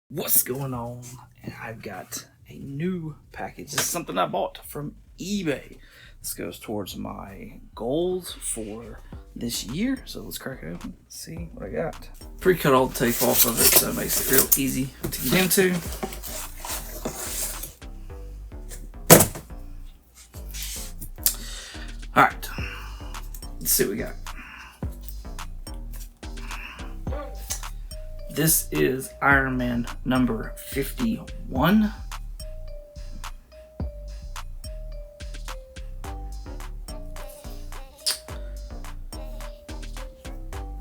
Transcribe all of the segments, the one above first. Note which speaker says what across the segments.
Speaker 1: What's going on? And I've got a new package. This is something I bought from eBay. This goes towards my goals for this year. So let's crack it open, see what I got. Pre-cut all the tape off of it, so it makes it real easy to get into. All right, let's see what we got. This is Iron Man number 51.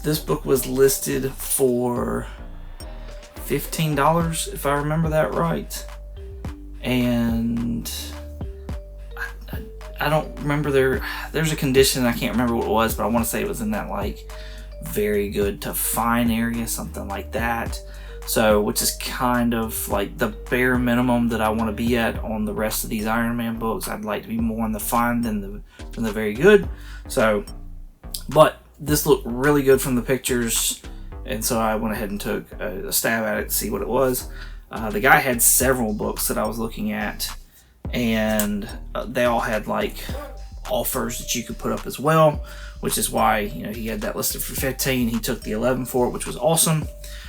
Speaker 1: This book was listed for $15, if I remember that right. And I don't remember, there's a condition, I can't remember what it was, but I want to say it was in that like very good to fine area, something like that. So, which is kind of like the bare minimum that I want to be at on the rest of these Iron Man books. I'd like to be more in the fine than the very good. So, but this looked really good from the pictures, and so I went ahead and took a stab at it to see what it was. The guy had several books that I was looking at, and they all had like offers that you could put up as well, which is why, you know, he had that listed for 15. He took the 11 for it, which was awesome.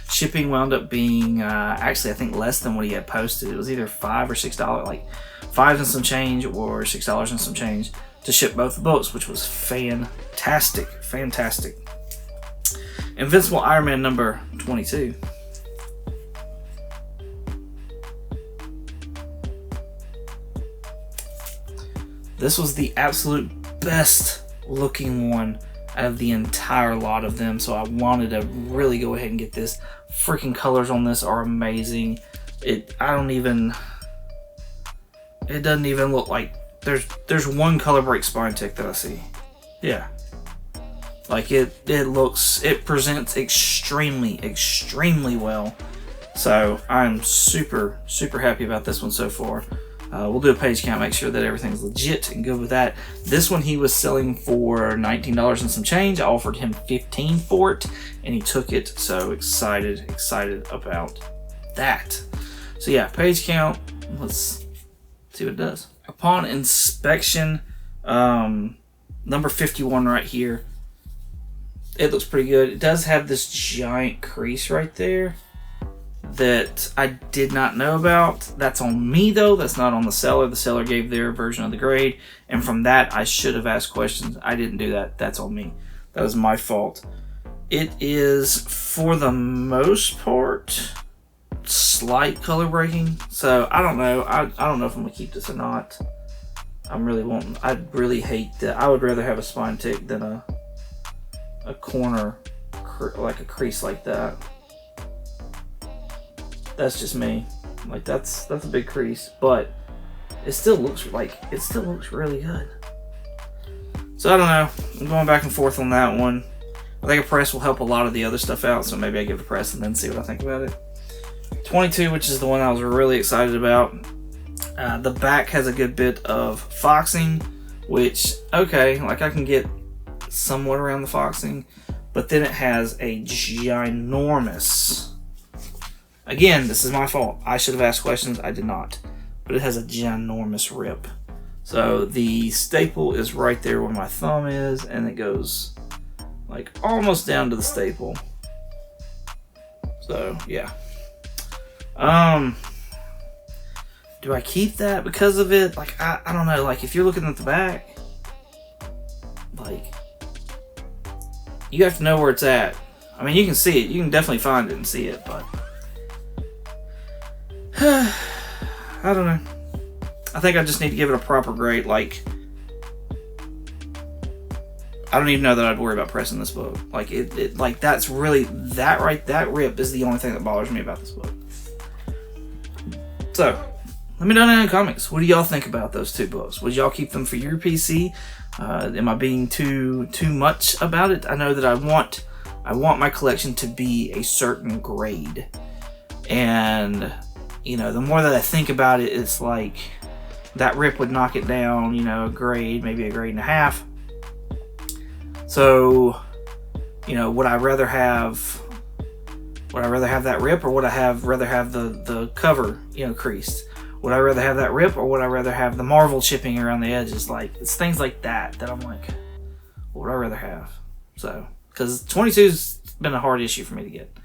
Speaker 1: Shipping wound up being actually I think less than what he had posted. It was either $5 or $6, like $5 and some change or $6 and some change to ship both the books, which was fantastic. Invincible Iron Man number 22. This was the absolute best looking one out of the entire lot of them, so I wanted to really go ahead and get this. Freaking colors on this are amazing. It doesn't even look like there's one color break spine tick that I see. Yeah. Like it presents extremely well. So I'm super happy about this one so far. We'll do a page count, make sure that everything's legit and good with that. This one he was selling for $19 and some change. I offered him $15 for it, and he took it. So excited about that. So yeah, page count. Let's see what it does. Upon inspection, number 51 right here. It looks pretty good. It does have this giant crease right there that I did not know about. That's on me though, that's not on the seller. The seller gave their version of the grade, and from that I should have asked questions. I didn't do that. That's on me. That was my fault. It is, for the most part, slight color breaking. So I don't know. I don't know if I'm gonna keep this or not. I really hate that. I would rather have a spine tick than a corner, like a crease like that. That's just me. Like that's a big crease, but it still looks really good. So I don't know. I'm going back and forth on that one. I think a press will help a lot of the other stuff out, so maybe I give a press and then see what I think about it. 22, which is the one I was really excited about. The back has a good bit of foxing, which, okay, like I can get somewhat around the foxing, but then it has a ginormous, again, this is my fault. I should have asked questions. I did not. But it has a ginormous rip. So the staple is right there where my thumb is, and it goes like almost down to the staple. So yeah. Do I keep that because of it? Like I don't know. Like if you're looking at the back, like you have to know where it's at. I mean, you can see it. You can definitely find it and see it, but I don't know. I think I just need to give it a proper grade. Like, I don't even know that I'd worry about pressing this book. Like, like that's really, that rip is the only thing that bothers me about this book. So, let me know in the comments. What do y'all think about those two books? Would y'all keep them for your PC? Am I being too much about it? I know that I want my collection to be a certain grade, and you know, the more that I think about it, it's like that rip would knock it down, you know, a grade, maybe a grade and a half. So, you know, would I rather have Would I rather have that rip, or would I rather have the cover, creased? Would I rather have that rip, or would I rather have the Marvel chipping around the edges? Like, it's things like that I'm like, what would I rather have? So, because 22's been a hard issue for me to get.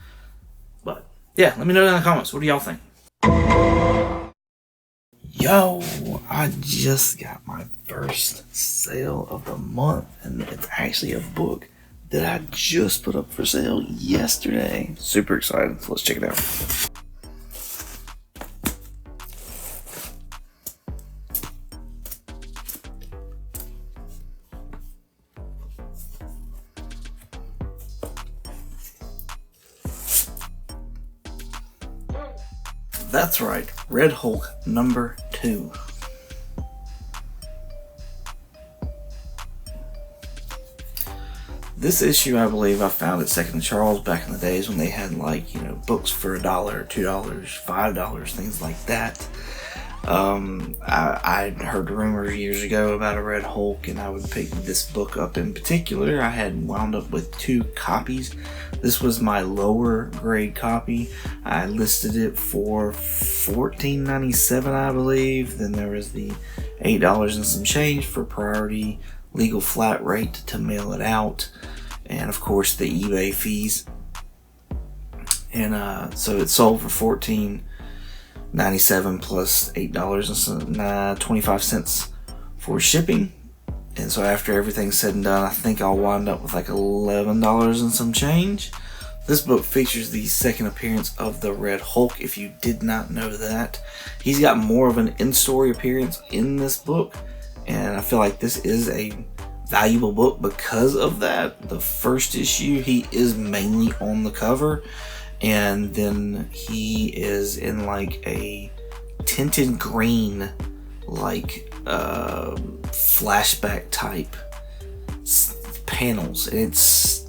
Speaker 1: But, yeah, let me know down in the comments. What do y'all think? Yo, I just got my first sale of the month, and it's actually a book that I just put up for sale yesterday. Super excited. So let's check it out. That's right, Red Hulk number 2. This issue, I believe, I found at Second and Charles back in the days when they had, like, books for $1, $2, $5, things like that. I'd heard rumors years ago about a Red Hulk, and I would pick this book up in particular. I had wound up with 2 copies. This was my lower grade copy. I listed it for $14.97, I believe. Then there was the $8 and some change for priority legal flat rate to mail it out, and of course the eBay fees. And so it sold for $14.97 plus $8.25 for shipping. And so after everything's said and done, I think I'll wind up with like $11 and some change. This book features the second appearance of the Red Hulk, if you did not know that. He's got more of an in-story appearance in this book, and I feel like this is a valuable book because of that. The first issue, he is mainly on the cover, and then he is in like a tinted green, like flashback type panels. It's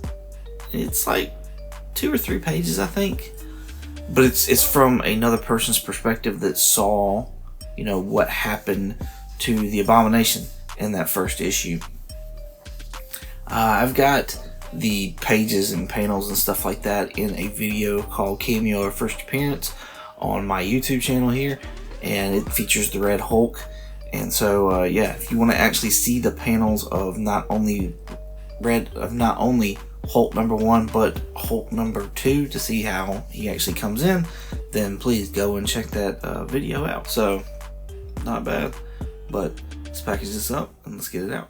Speaker 1: like 2 or 3 pages, I think, but it's from another person's perspective that saw, what happened to the Abomination in that first issue. I've got the pages and panels and stuff like that in a video called Cameo or First Appearance on my YouTube channel here, and it features the Red Hulk. And so yeah, if you want to actually see the panels of not only Hulk number 1 but Hulk number 2 to see how he actually comes in, then please go and check that video out. So not bad, but let's package this up and let's get it out.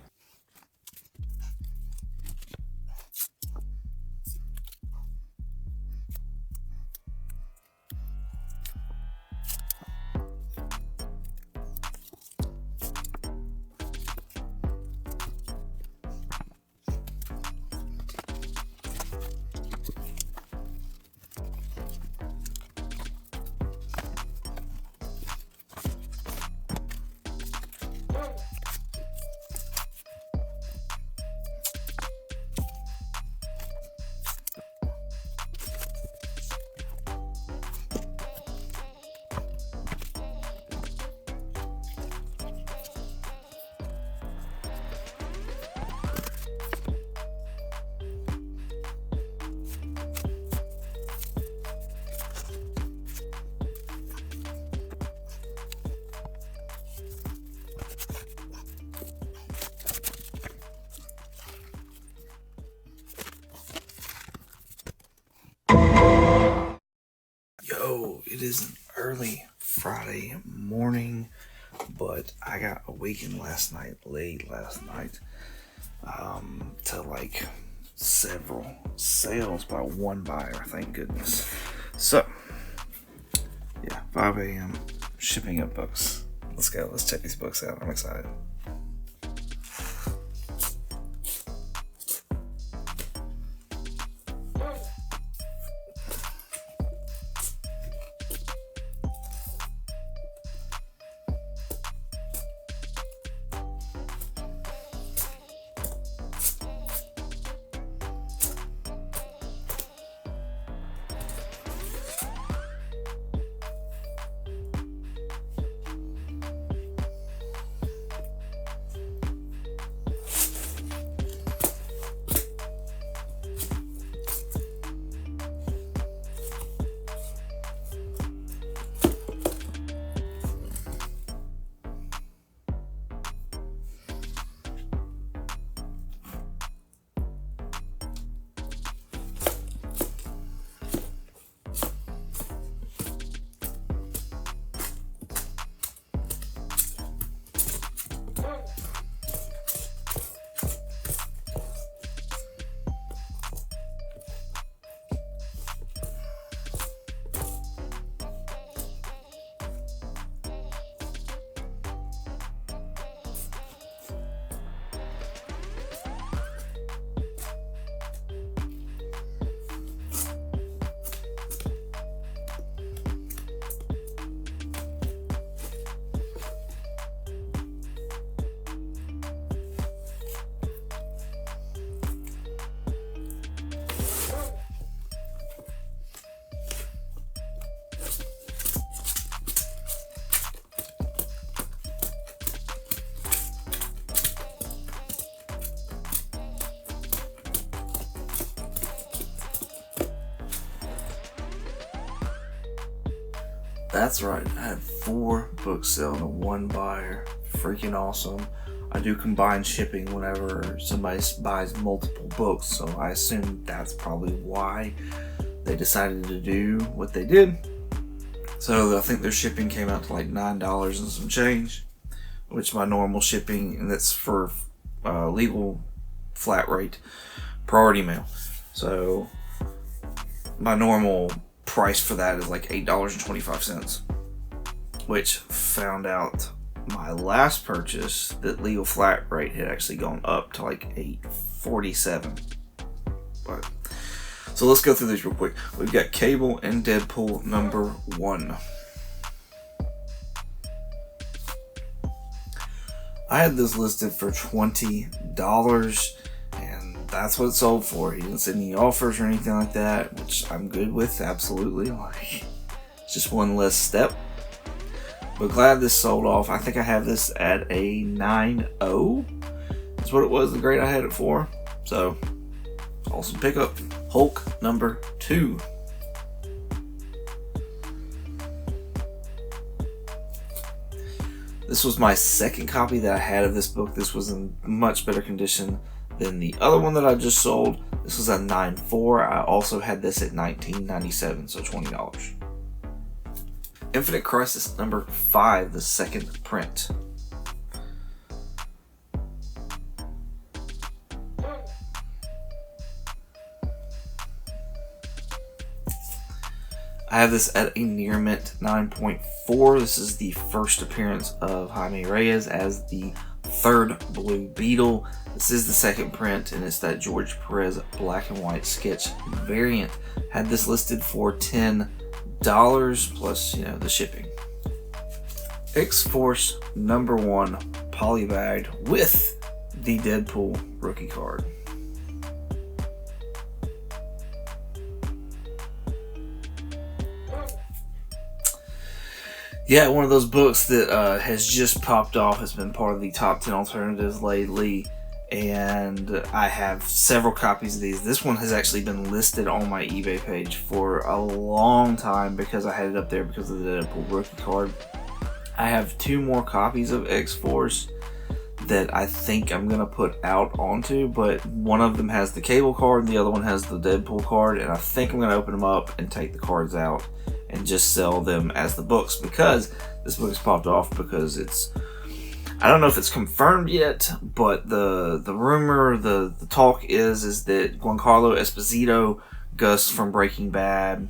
Speaker 1: It is an early Friday morning, but I got awakened late last night, to like several sales by one buyer, thank goodness. So, yeah, 5 a.m. shipping up books. Let's go, let's check these books out. I'm excited. That's right, I had 4 books selling to 1 buyer. Freaking awesome. I do combine shipping whenever somebody buys multiple books, so I assume that's probably why they decided to do what they did. So I think their shipping came out to like $9 and some change, which my normal shipping, and that's for legal flat rate priority mail. So my normal price for that is like $8.25, which found out my last purchase that legal flat rate had actually gone up to like $8.47. But so let's go through these real quick. We've got Cable and Deadpool number 1. I had this listed for $20, and that's what it sold for. He didn't send any offers or anything like that, which I'm good with, absolutely. Like, it's just one less step. But glad this sold off. I think I have this at a 9.0. That's what it was, the grade I had it for. So, awesome pickup. Hulk number 2. This was my second copy that I had of this book. This was in much better condition than the other one that I just sold. This was a 9.4. I also had this at $19.97, so $20. Infinite Crisis number 5, the second print. I have this at a near mint 9.4. This is the first appearance of Jaime Reyes as the 3rd Blue Beetle. This is the second print, and it's that George Perez black and white sketch variant. Had this listed for $10 plus, the shipping. X-Force number 1 polybagged with the Deadpool rookie card. Yeah, one of those books that has just popped off. Has been part of the top 10 alternatives lately, and I have several copies of these. This one has actually been listed on my eBay page for a long time because I had it up there because of the Deadpool rookie card. I have 2 more copies of X-Force that I think I'm going to put out onto, but one of them has the Cable card and the other one has the Deadpool card, and I think I'm going to open them up and take the cards out and just sell them as the books, because this book has popped off because it's, I don't know if it's confirmed yet, but the rumor, the talk is that Giancarlo Esposito, Gus from Breaking Bad,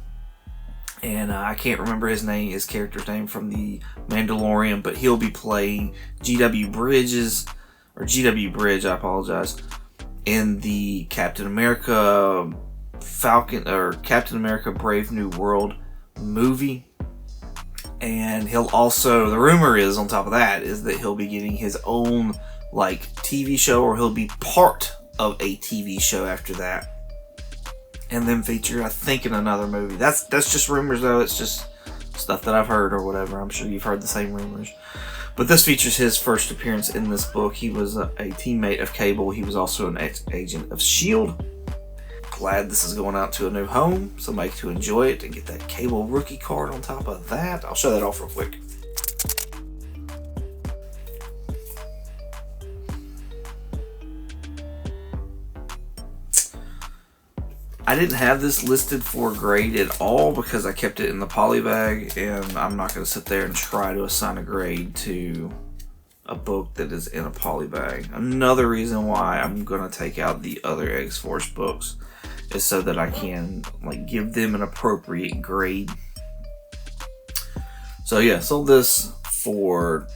Speaker 1: and I can't remember his character's name from the Mandalorian, but he'll be playing GW Bridge, I apologize, in the Captain America Brave New World movie. And he'll also, the rumor is on top of that, is that he'll be getting his own TV show, or he'll be part of a TV show after that, and then featured, I think, in another movie. That's just rumors, though. It's just stuff that I've heard or whatever. I'm sure you've heard the same rumors. But this features his first appearance in this book. He was a teammate of Cable. He was also an ex-agent of S.H.I.E.L.D. Glad this is going out to a new home. Somebody to enjoy it and get that Cable rookie card on top of that. I'll show that off real quick. I didn't have this listed for grade at all because I kept it in the poly bag, and I'm not going to sit there and try to assign a grade to a book that is in a poly bag. Another reason why I'm going to take out the other X-Force books is so that I can give them an appropriate grade. So yeah, sold this for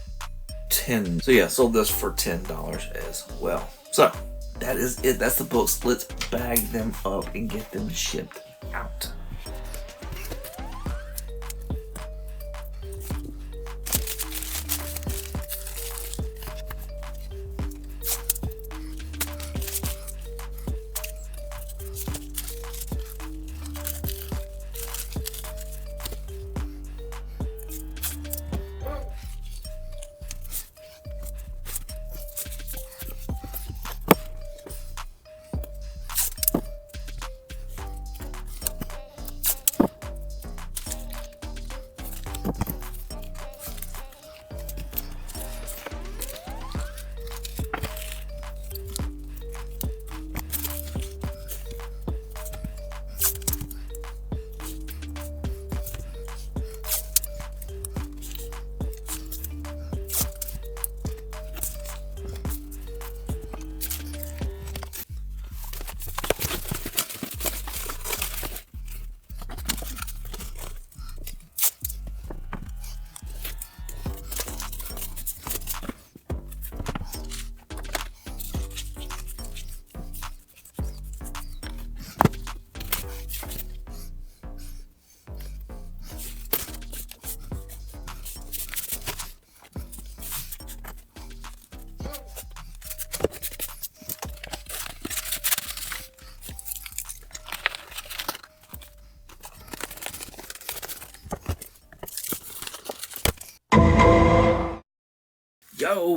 Speaker 1: $10 as well. So that is it. That's the books. Let's bag them up and get them shipped out.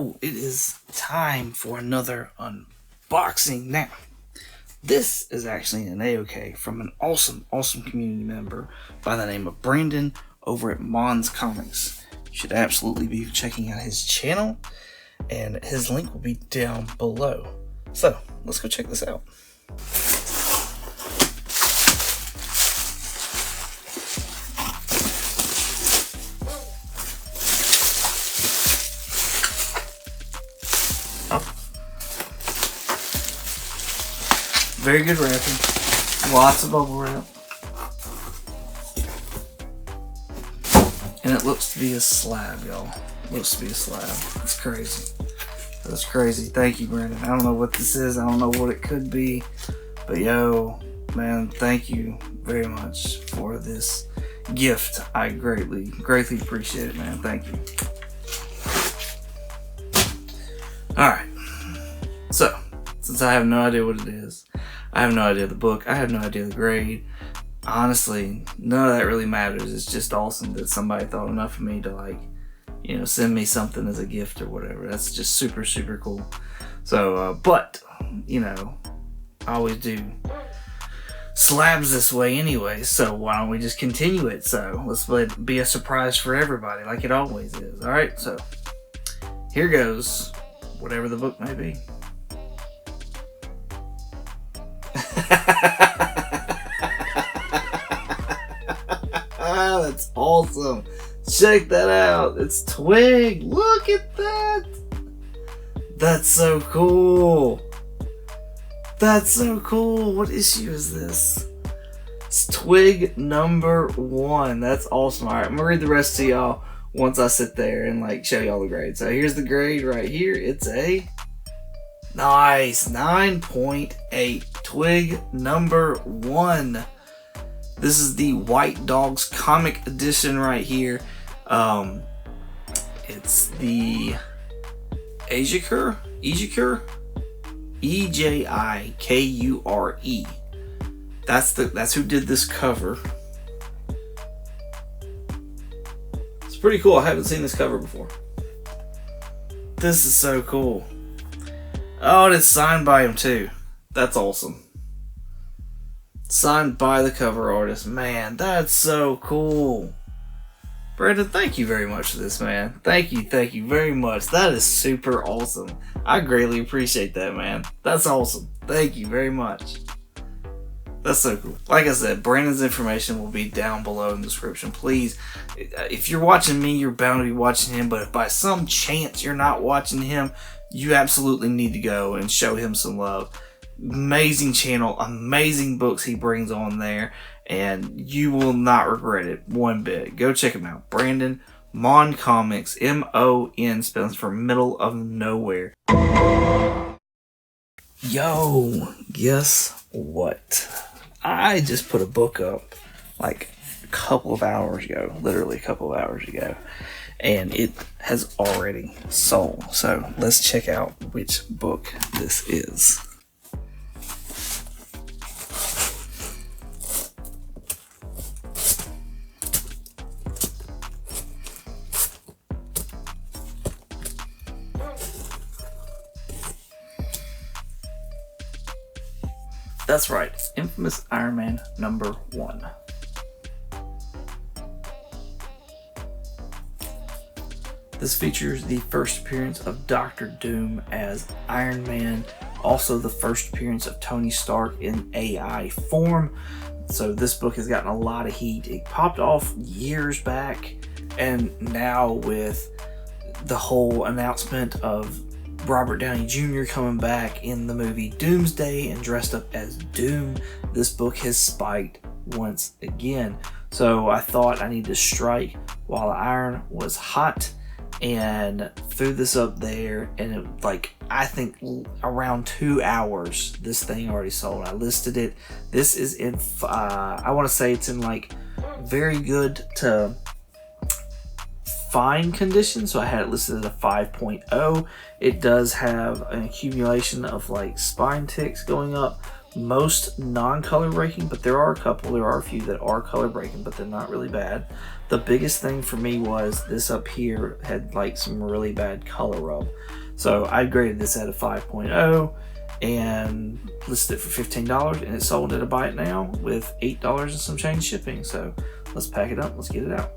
Speaker 1: So it is time for another unboxing. Now, this is actually an A-OK from an awesome community member by the name of Brandon over at M.O.N Comics. You should absolutely be checking out his channel, and his link will be down below. So let's go check this out. Very good wrapping. Lots of bubble wrap. And it looks to be a slab, y'all. Looks to be a slab. That's crazy. That's crazy. Thank you, Brandon. I don't know what this is. I don't know what it could be. But yo, man, thank you very much for this gift. I greatly appreciate it, man. Thank you. Alright. So, since I have no idea what it is, I have no idea the book, I have no idea the grade, honestly, none of that really matters. It's just awesome that somebody thought enough of me to, like, you know, send me something as a gift or whatever. That's just super cool. So, but, you know, I always do slabs this way anyway, so why don't we just continue it? So, let's let it be a surprise for everybody, like it always is. Alright, so, here goes, whatever the book may be. That's awesome. Check that out. It's Twig. Look at that. That's so cool. That's so cool. What issue is this? It's Twig #1. That's awesome. Alright, I'm gonna read the rest to y'all once I sit there and like show y'all the grade. So here's the grade right here. It's a nice 9.8. Twig #1. This is the White Dogs comic edition right here. It's the Ejikure, E-J-I-K-U-R-E. That's who did this cover. It's pretty cool. I haven't seen this cover before. This is so cool. Oh, and it's signed by him too. That's awesome. Signed by the cover artist. Man, that's so cool. Brandon, thank you very much for this, man. Thank you very much. That is super awesome. I greatly appreciate that, man. That's awesome. Thank you very much. That's so cool. Like I said, Brandon's information will be down below in the description. Please, if you're watching me, you're bound to be watching him. But if by some chance you're not watching him, you absolutely need to go and show him some love. Amazing channel, amazing books he brings on there, and you will not regret it one bit. Go check him out. Brandon, M.O.N Comics, M-O-N, spells for middle of nowhere. Yo, guess what? I just put a book up like a couple of hours ago, literally a couple of hours ago, and it has already sold. So let's check out which book this is. That's right, Infamous Iron Man #1. This features the first appearance of Dr. Doom as Iron Man, also the first appearance of Tony Stark in AI form. So this book has gotten a lot of heat. It popped off years back, and now with the whole announcement of Robert Downey Jr. coming back in the movie Doomsday and dressed up as Doom, this book has spiked once again. So I thought I needed to strike while the iron was hot and threw this up there, and it, like, I think around 2 hours this thing already sold. I listed it. This is in I want to say it's in like very good to fine condition, so I had it listed at a 5.0. It does have an accumulation of like spine ticks going up, most non-color breaking, but there are a few that are color breaking, but they're not really bad. The biggest thing for me was this up here had like some really bad color rub. So I graded this at a 5.0 and listed it for $15, and it sold at a Buy It Now with $8 and some change shipping. So let's pack it up, let's get it out.